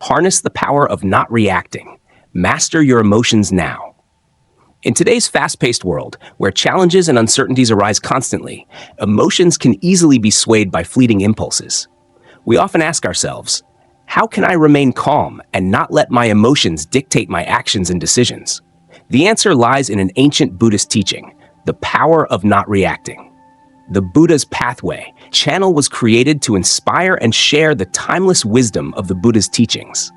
Harness the power of not reacting. Master your emotions now. In today's fast-paced world, where challenges and uncertainties arise constantly, emotions can easily be swayed by fleeting impulses. We often ask ourselves, how can I remain calm and not let my emotions dictate my actions and decisions? The answer lies in an ancient Buddhist teaching, the power of not reacting. The Buddha's pathway channel was created to inspire and share the timeless wisdom of the Buddha's teachings,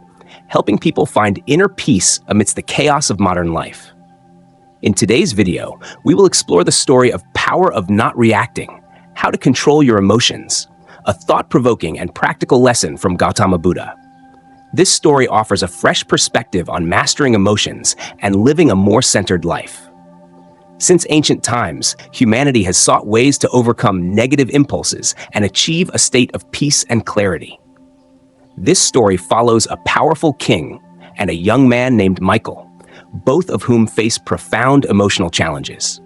helping people find inner peace amidst the chaos of modern life. In today's video, we will explore the story of power of not reacting, how to control your emotions, a thought-provoking and practical lesson from Gautama Buddha. This story offers a fresh perspective on mastering emotions and living a more centered life. Since ancient times, humanity has sought ways to overcome negative impulses and achieve a state of peace and clarity. This story follows a powerful king and a young man named Michael, both of whom face profound emotional challenges.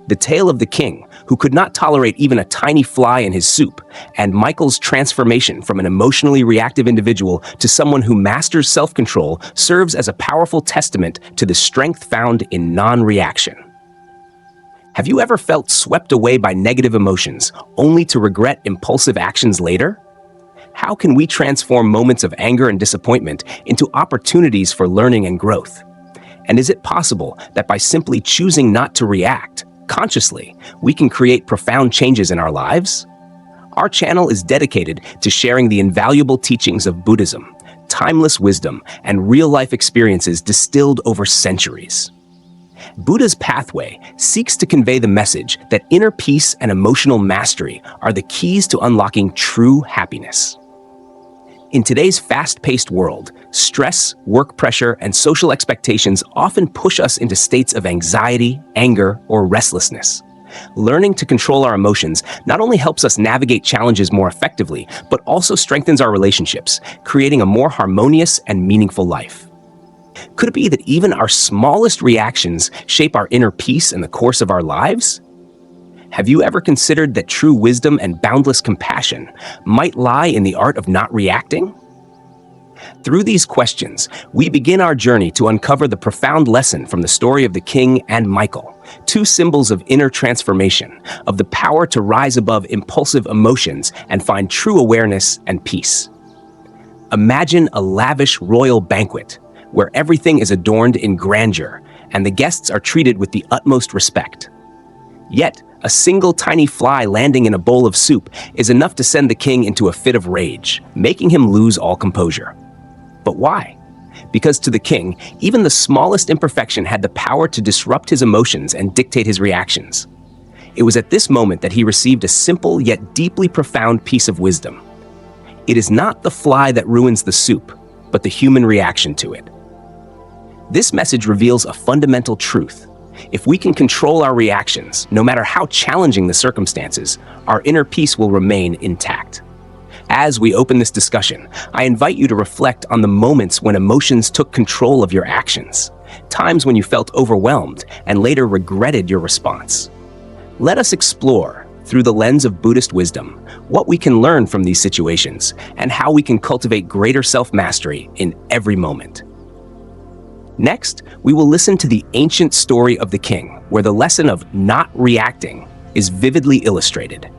The tale of the king, who could not tolerate even a tiny fly in his soup, and Michael's transformation from an emotionally reactive individual to someone who masters self-control, serves as a powerful testament to the strength found in non-reaction. Have you ever felt swept away by negative emotions, only to regret impulsive actions later? How can we transform moments of anger and disappointment into opportunities for learning and growth? And is it possible that by simply choosing not to react, consciously, we can create profound changes in our lives? Our channel is dedicated to sharing the invaluable teachings of Buddhism, timeless wisdom, and real-life experiences distilled over centuries. Buddha's pathway seeks to convey the message that inner peace and emotional mastery are the keys to unlocking true happiness. In today's fast-paced world, stress, work pressure, and social expectations often push us into states of anxiety, anger, or restlessness. Learning to control our emotions not only helps us navigate challenges more effectively, but also strengthens our relationships, creating a more harmonious and meaningful life. Could it be that even our smallest reactions shape our inner peace and the course of our lives? Have you ever considered that true wisdom and boundless compassion might lie in the art of not reacting? Through these questions, we begin our journey to uncover the profound lesson from the story of the king and Michael, two symbols of inner transformation, of the power to rise above impulsive emotions and find true awareness and peace. Imagine a lavish royal banquet, where everything is adorned in grandeur and the guests are treated with the utmost respect. Yet, a single tiny fly landing in a bowl of soup is enough to send the king into a fit of rage, making him lose all composure. But why? Because to the king, even the smallest imperfection had the power to disrupt his emotions and dictate his reactions. It was at this moment that he received a simple yet deeply profound piece of wisdom. It is not the fly that ruins the soup, but the human reaction to it. This message reveals a fundamental truth. If we can control our reactions, no matter how challenging the circumstances, our inner peace will remain intact. As we open this discussion, I invite you to reflect on the moments when emotions took control of your actions, times when you felt overwhelmed and later regretted your response. Let us explore, through the lens of Buddhist wisdom, what we can learn from these situations and how we can cultivate greater self-mastery in every moment. Next, we will listen to the ancient story of the king, where the lesson of not reacting is vividly illustrated.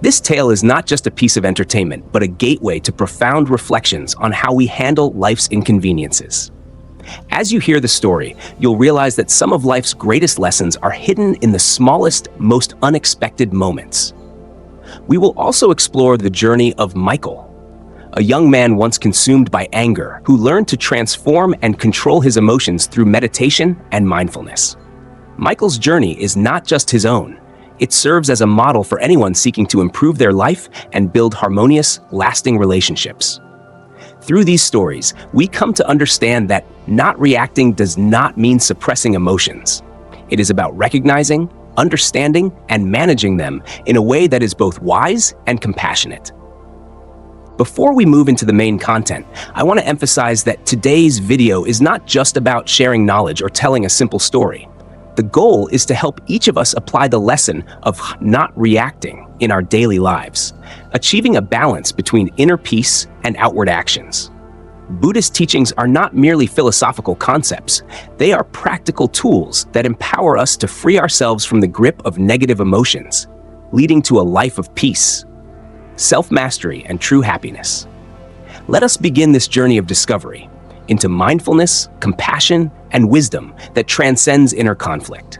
This tale is not just a piece of entertainment, but a gateway to profound reflections on how we handle life's inconveniences. As you hear the story, you'll realize that some of life's greatest lessons are hidden in the smallest, most unexpected moments. We will also explore the journey of Michael, a young man once consumed by anger who learned to transform and control his emotions through meditation and mindfulness. Michael's journey is not just his own. It serves as a model for anyone seeking to improve their life and build harmonious, lasting relationships. Through these stories, we come to understand that not reacting does not mean suppressing emotions. It is about recognizing, understanding, and managing them in a way that is both wise and compassionate. Before we move into the main content, I want to emphasize that today's video is not just about sharing knowledge or telling a simple story. The goal is to help each of us apply the lesson of not reacting in our daily lives, achieving a balance between inner peace and outward actions. Buddhist teachings are not merely philosophical concepts. They are practical tools that empower us to free ourselves from the grip of negative emotions, leading to a life of peace, self-mastery, and true happiness. Let us begin this journey of discovery into mindfulness, compassion, and wisdom that transcends inner conflict.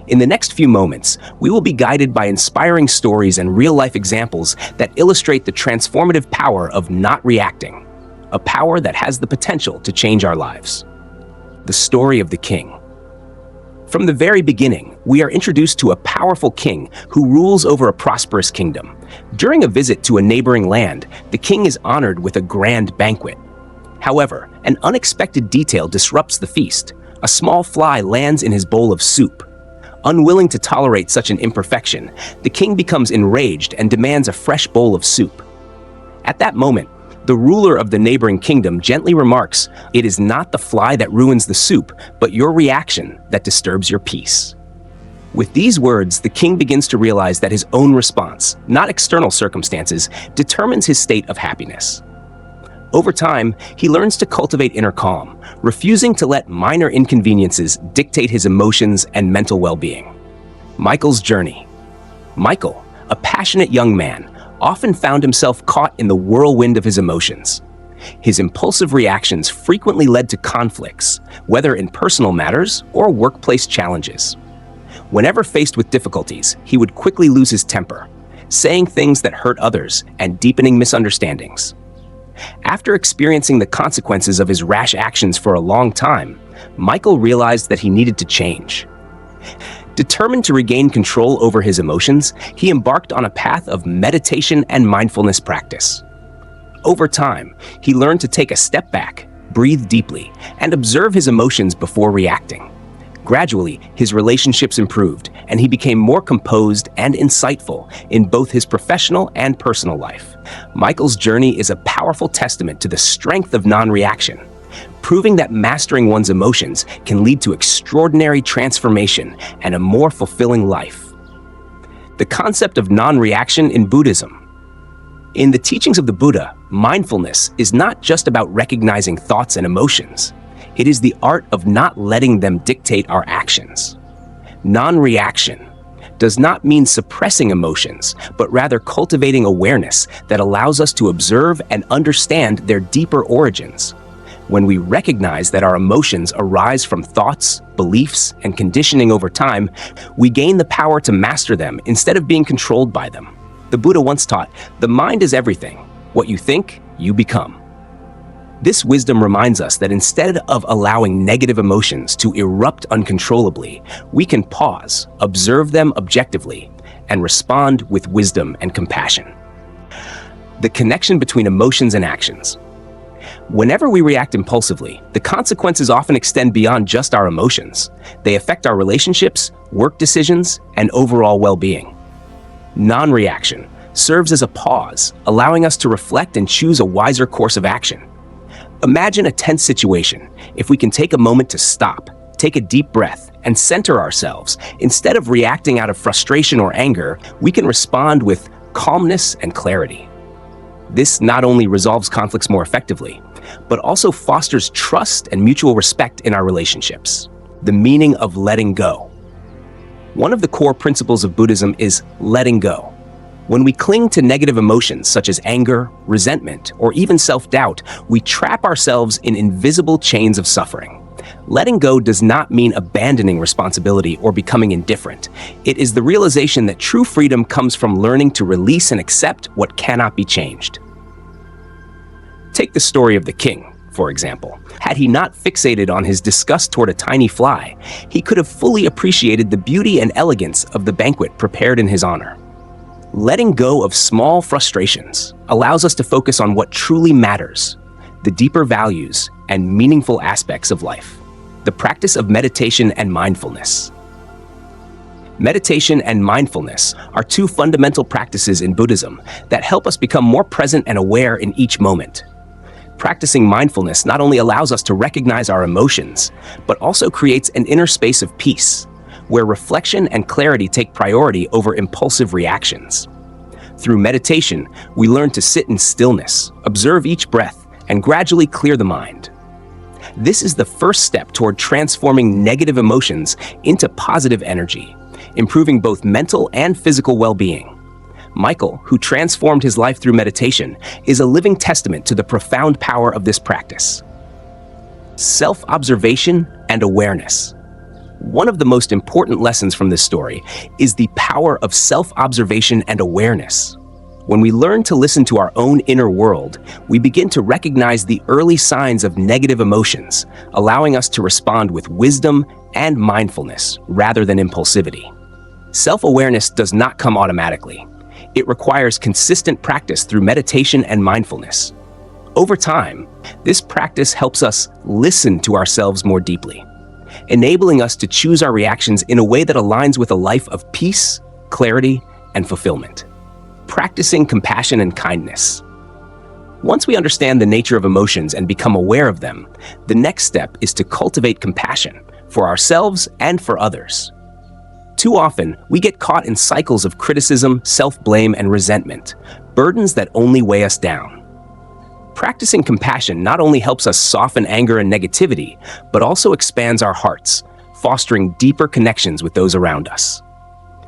In the next few moments, we will be guided by inspiring stories and real-life examples that illustrate the transformative power of not reacting, a power that has the potential to change our lives. The story of the king. From the very beginning, we are introduced to a powerful king who rules over a prosperous kingdom. During a visit to a neighboring land, the king is honored with a grand banquet. However, an unexpected detail disrupts the feast. A small fly lands in his bowl of soup. Unwilling to tolerate such an imperfection, the king becomes enraged and demands a fresh bowl of soup. At that moment, the ruler of the neighboring kingdom gently remarks, "It is not the fly that ruins the soup, but your reaction that disturbs your peace." With these words, the king begins to realize that his own response, not external circumstances, determines his state of happiness. Over time, he learns to cultivate inner calm, refusing to let minor inconveniences dictate his emotions and mental well-being. Michael's journey. Michael, a passionate young man, often found himself caught in the whirlwind of his emotions. His impulsive reactions frequently led to conflicts, whether in personal matters or workplace challenges. Whenever faced with difficulties, he would quickly lose his temper, saying things that hurt others and deepening misunderstandings. After experiencing the consequences of his rash actions for a long time, Michael realized that he needed to change. Determined to regain control over his emotions, he embarked on a path of meditation and mindfulness practice. Over time, he learned to take a step back, breathe deeply, and observe his emotions before reacting. Gradually, his relationships improved, and he became more composed and insightful in both his professional and personal life. Michael's journey is a powerful testament to the strength of non-reaction, proving that mastering one's emotions can lead to extraordinary transformation and a more fulfilling life. The concept of non-reaction in Buddhism. In the teachings of the Buddha, mindfulness is not just about recognizing thoughts and emotions. It is the art of not letting them dictate our actions. Non-reaction does not mean suppressing emotions, but rather cultivating awareness that allows us to observe and understand their deeper origins. When we recognize that our emotions arise from thoughts, beliefs, and conditioning over time, we gain the power to master them instead of being controlled by them. The Buddha once taught, "The mind is everything. What you think, you become." This wisdom reminds us that instead of allowing negative emotions to erupt uncontrollably, we can pause, observe them objectively, and respond with wisdom and compassion. The connection between emotions and actions. Whenever we react impulsively, the consequences often extend beyond just our emotions. They affect our relationships, work decisions, and overall well-being. Non-reaction serves as a pause, allowing us to reflect and choose a wiser course of action. Imagine a tense situation. If we can take a moment to stop, take a deep breath, and center ourselves, instead of reacting out of frustration or anger, we can respond with calmness and clarity. This not only resolves conflicts more effectively, but also fosters trust and mutual respect in our relationships. The meaning of letting go. One of the core principles of Buddhism is letting go. When we cling to negative emotions such as anger, resentment, or even self-doubt, we trap ourselves in invisible chains of suffering. Letting go does not mean abandoning responsibility or becoming indifferent. It is the realization that true freedom comes from learning to release and accept what cannot be changed. Take the story of the king, for example. Had he not fixated on his disgust toward a tiny fly, he could have fully appreciated the beauty and elegance of the banquet prepared in his honor. Letting go of small frustrations allows us to focus on what truly matters, the deeper values and meaningful aspects of life. The practice of meditation and mindfulness. Meditation and mindfulness are two fundamental practices in Buddhism that help us become more present and aware in each moment. Practicing mindfulness not only allows us to recognize our emotions, but also creates an inner space of peace, where reflection and clarity take priority over impulsive reactions. Through meditation, we learn to sit in stillness, observe each breath, and gradually clear the mind. This is the first step toward transforming negative emotions into positive energy, improving both mental and physical well-being. Michael, who transformed his life through meditation, is a living testament to the profound power of this practice. Self-observation and awareness. One of the most important lessons from this story is the power of self-observation and awareness. When we learn to listen to our own inner world, we begin to recognize the early signs of negative emotions, allowing us to respond with wisdom and mindfulness rather than impulsivity. Self-awareness does not come automatically. It requires consistent practice through meditation and mindfulness. Over time, this practice helps us listen to ourselves more deeply, enabling us to choose our reactions in a way that aligns with a life of peace, clarity, and fulfillment. Practicing compassion and kindness. Once we understand the nature of emotions and become aware of them, the next step is to cultivate compassion for ourselves and for others. Too often, we get caught in cycles of criticism, self-blame, and resentment, burdens that only weigh us down. Practicing compassion not only helps us soften anger and negativity, but also expands our hearts, fostering deeper connections with those around us.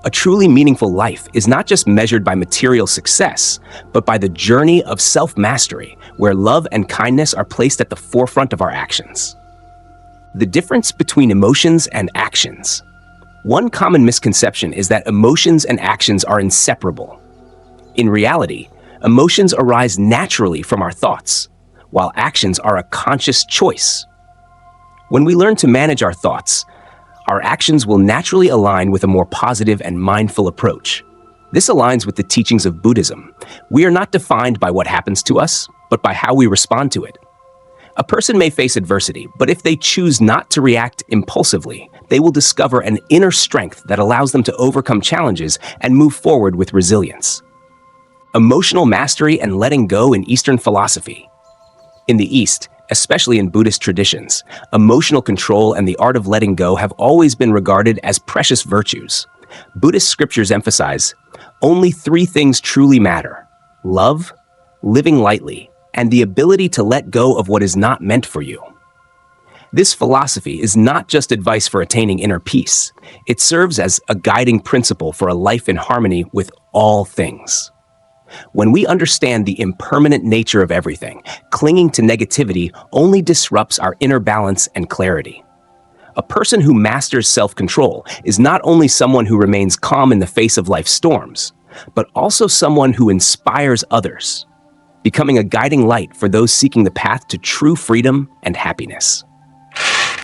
A truly meaningful life is not just measured by material success, but by the journey of self-mastery, where love and kindness are placed at the forefront of our actions. The difference between emotions and actions. One common misconception is that emotions and actions are inseparable. In reality, emotions arise naturally from our thoughts, while actions are a conscious choice. When we learn to manage our thoughts, our actions will naturally align with a more positive and mindful approach. This aligns with the teachings of Buddhism. We are not defined by what happens to us, but by how we respond to it. A person may face adversity, but if they choose not to react impulsively, they will discover an inner strength that allows them to overcome challenges and move forward with resilience. Emotional mastery and letting go in Eastern philosophy. In the East, especially in Buddhist traditions, emotional control and the art of letting go have always been regarded as precious virtues. Buddhist scriptures emphasize only three things truly matter: love, living lightly, and the ability to let go of what is not meant for you. This philosophy is not just advice for attaining inner peace. It serves as a guiding principle for a life in harmony with all things. When we understand the impermanent nature of everything, clinging to negativity only disrupts our inner balance and clarity. A person who masters self-control is not only someone who remains calm in the face of life's storms, but also someone who inspires others, becoming a guiding light for those seeking the path to true freedom and happiness.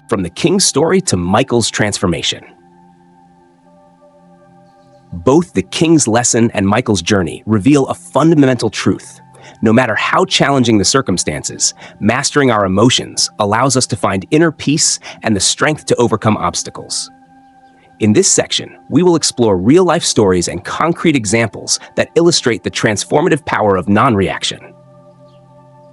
From the king's story to Michael's transformation. Both the king's lesson and Michael's journey reveal a fundamental truth. No matter how challenging the circumstances, mastering our emotions allows us to find inner peace and the strength to overcome obstacles. In this section, we will explore real-life stories and concrete examples that illustrate the transformative power of non-reaction.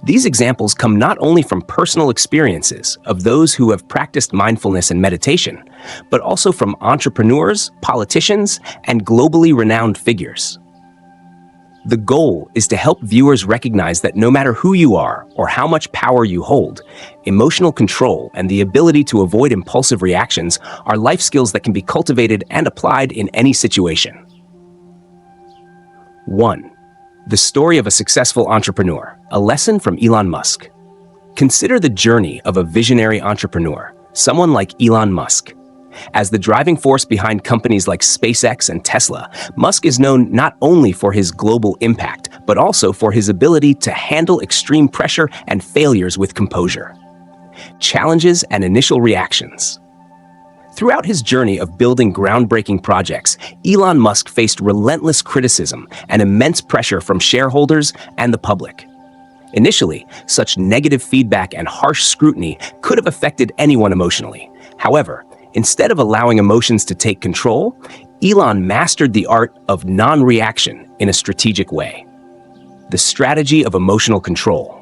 These examples come not only from personal experiences of those who have practiced mindfulness and meditation, but also from entrepreneurs, politicians, and globally renowned figures. The goal is to help viewers recognize that no matter who you are or how much power you hold, emotional control and the ability to avoid impulsive reactions are life skills that can be cultivated and applied in any situation. 1. The story of a successful entrepreneur, a lesson from Elon Musk. Consider the journey of a visionary entrepreneur, someone like Elon Musk. As the driving force behind companies like SpaceX and Tesla, Musk is known not only for his global impact, but also for his ability to handle extreme pressure and failures with composure. Challenges and initial reactions. Throughout his journey of building groundbreaking projects, Elon Musk faced relentless criticism and immense pressure from shareholders and the public. Initially, such negative feedback and harsh scrutiny could have affected anyone emotionally. However, instead of allowing emotions to take control, Elon mastered the art of non-reaction in a strategic way. The strategy of emotional control.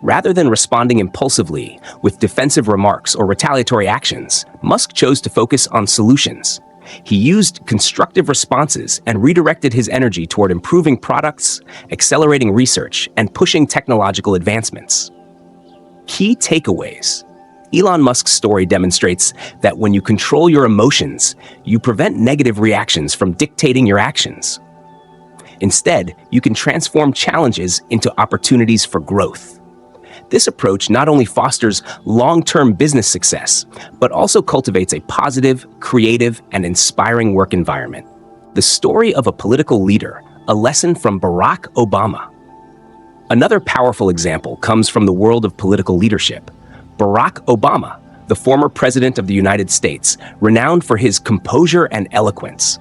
Rather than responding impulsively with defensive remarks or retaliatory actions, Musk chose to focus on solutions. He used constructive responses and redirected his energy toward improving products, accelerating research, and pushing technological advancements. Key takeaways. Elon Musk's story demonstrates that when you control your emotions, you prevent negative reactions from dictating your actions. Instead, you can transform challenges into opportunities for growth. This approach not only fosters long-term business success, but also cultivates a positive, creative, and inspiring work environment. The story of a political leader, a lesson from Barack Obama. Another powerful example comes from the world of political leadership. Barack Obama, the former president of the United States, renowned for his composure and eloquence.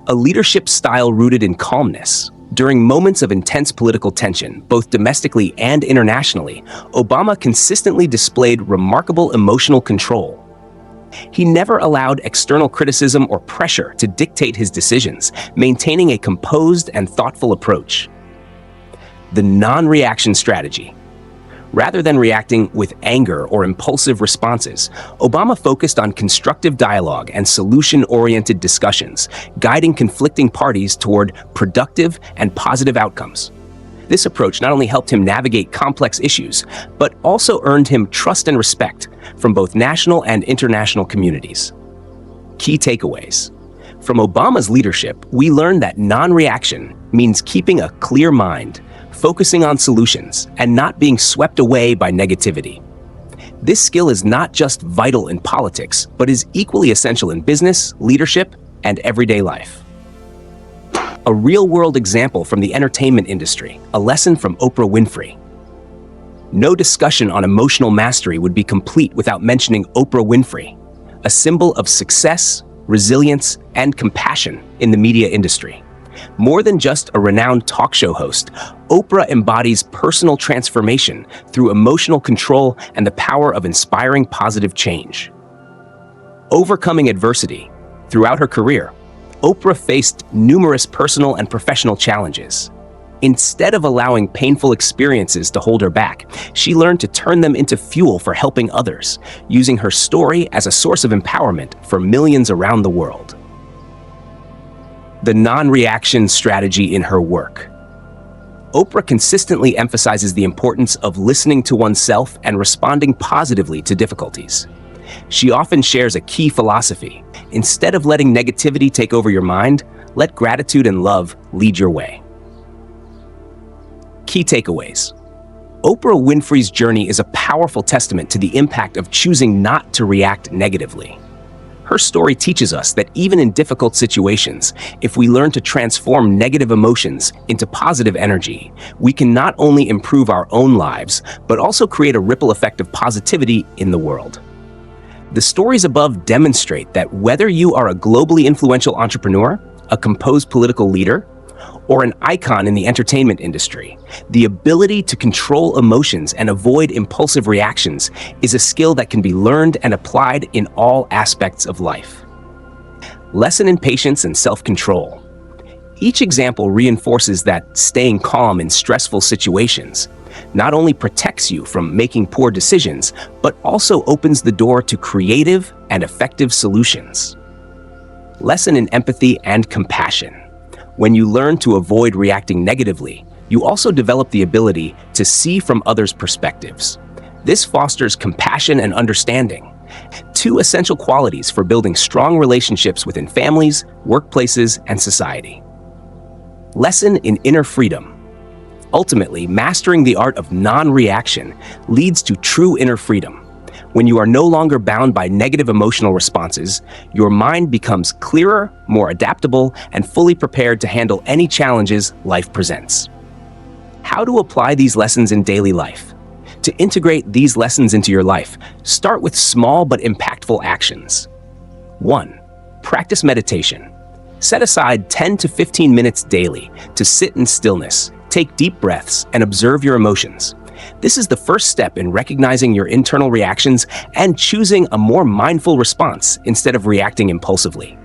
A leadership style rooted in calmness. During moments of intense political tension, both domestically and internationally, Obama consistently displayed remarkable emotional control. He never allowed external criticism or pressure to dictate his decisions, maintaining a composed and thoughtful approach. The non-reaction strategy. Rather than reacting with anger or impulsive responses, Obama focused on constructive dialogue and solution-oriented discussions, guiding conflicting parties toward productive and positive outcomes. This approach not only helped him navigate complex issues, but also earned him trust and respect from both national and international communities. Key takeaways. From Obama's leadership, we learned that non-reaction means keeping a clear mind, focusing on solutions, and not being swept away by negativity. This skill is not just vital in politics, but is equally essential in business, leadership, and everyday life. A real-world example from the entertainment industry, a lesson from Oprah Winfrey. No discussion on emotional mastery would be complete without mentioning Oprah Winfrey, a symbol of success, resilience, and compassion in the media industry. More than just a renowned talk show host, Oprah embodies personal transformation through emotional control and the power of inspiring positive change. Overcoming adversity. Throughout her career, Oprah faced numerous personal and professional challenges. Instead of allowing painful experiences to hold her back, she learned to turn them into fuel for helping others, using her story as a source of empowerment for millions around the world. The non-reaction strategy in her work. Oprah consistently emphasizes the importance of listening to oneself and responding positively to difficulties. She often shares a key philosophy. Instead of letting negativity take over your mind, let gratitude and love lead your way. Key takeaways. Oprah Winfrey's journey is a powerful testament to the impact of choosing not to react negatively. Her story teaches us that even in difficult situations, if we learn to transform negative emotions into positive energy, we can not only improve our own lives, but also create a ripple effect of positivity in the world. The stories above demonstrate that whether you are a globally influential entrepreneur, a composed political leader, or an icon in the entertainment industry, the ability to control emotions and avoid impulsive reactions is a skill that can be learned and applied in all aspects of life. Lesson in patience and self-control. Each example reinforces that staying calm in stressful situations not only protects you from making poor decisions, but also opens the door to creative and effective solutions. Lesson in empathy and compassion. When you learn to avoid reacting negatively, you also develop the ability to see from others' perspectives. This fosters compassion and understanding, two essential qualities for building strong relationships within families, workplaces, and society. Lesson in inner freedom. Ultimately, mastering the art of non-reaction leads to true inner freedom. When you are no longer bound by negative emotional responses, your mind becomes clearer, more adaptable, and fully prepared to handle any challenges life presents. How to apply these lessons in daily life? To integrate these lessons into your life, start with small but impactful actions. 1. Practice meditation. Set aside 10 to 15 minutes daily to sit in stillness, take deep breaths, and observe your emotions. This is the first step in recognizing your internal reactions and choosing a more mindful response instead of reacting impulsively.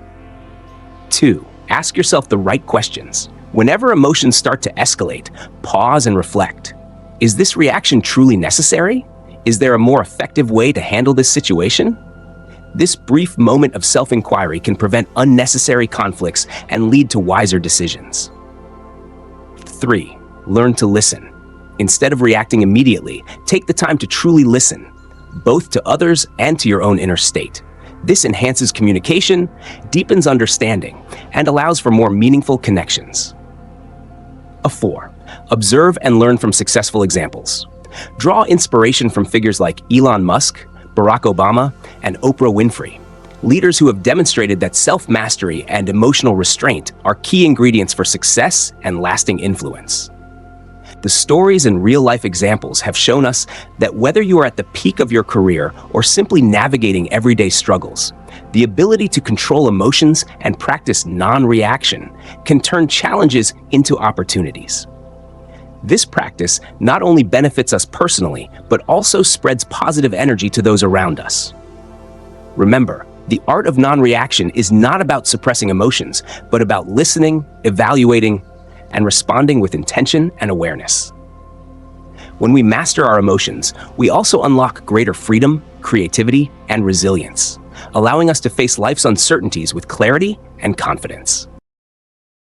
2. Ask yourself the right questions. Whenever emotions start to escalate, pause and reflect. Is this reaction truly necessary? Is there a more effective way to handle this situation? This brief moment of self-inquiry can prevent unnecessary conflicts and lead to wiser decisions. 3. Learn to listen. Instead of reacting immediately, take the time to truly listen, both to others and to your own inner state. This enhances communication, deepens understanding, and allows for more meaningful connections. 4. Observe and learn from successful examples. Draw inspiration from figures like Elon Musk, Barack Obama, and Oprah Winfrey, leaders who have demonstrated that self-mastery and emotional restraint are key ingredients for success and lasting influence. The stories and real-life examples have shown us that whether you are at the peak of your career or simply navigating everyday struggles, the ability to control emotions and practice non-reaction can turn challenges into opportunities. This practice not only benefits us personally, but also spreads positive energy to those around us. Remember, the art of non-reaction is not about suppressing emotions, but about listening, evaluating, and responding with intention and awareness. When we master our emotions, we also unlock greater freedom, creativity, and resilience, allowing us to face life's uncertainties with clarity and confidence.